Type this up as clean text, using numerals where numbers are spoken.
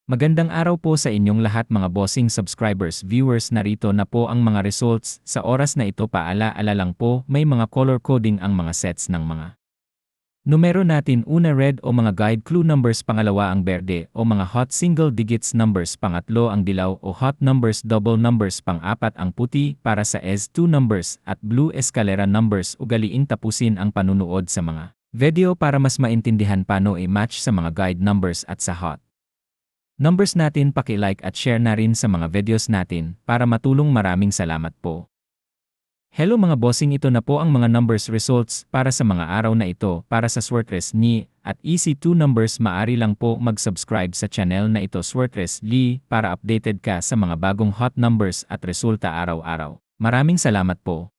Magandang araw po sa inyong lahat mga bossing subscribers viewers, narito na po ang mga results. Sa oras na ito paala-ala lang po, may mga color coding ang mga sets ng mga numero natin. Una red o mga guide clue numbers, pangalawa ang berde o mga hot single digits numbers, pangatlo ang dilaw o hot numbers double numbers, pang-apat ang puti para sa S2 numbers at blue escalera numbers. Ugaliing tapusin ang panunood sa mga video para mas maintindihan paano i-match sa mga guide numbers at sa hot numbers natin. Paki-like at share na rin sa mga videos natin para matulong. Maraming salamat po. Hello mga bossing, ito na po ang mga numbers results para sa mga araw na ito. Para sa Swertres ni at EC2 numbers, maari lang po mag-subscribe sa channel na ito Swertres Lee para updated ka sa mga bagong hot numbers at resulta araw-araw. Maraming salamat po.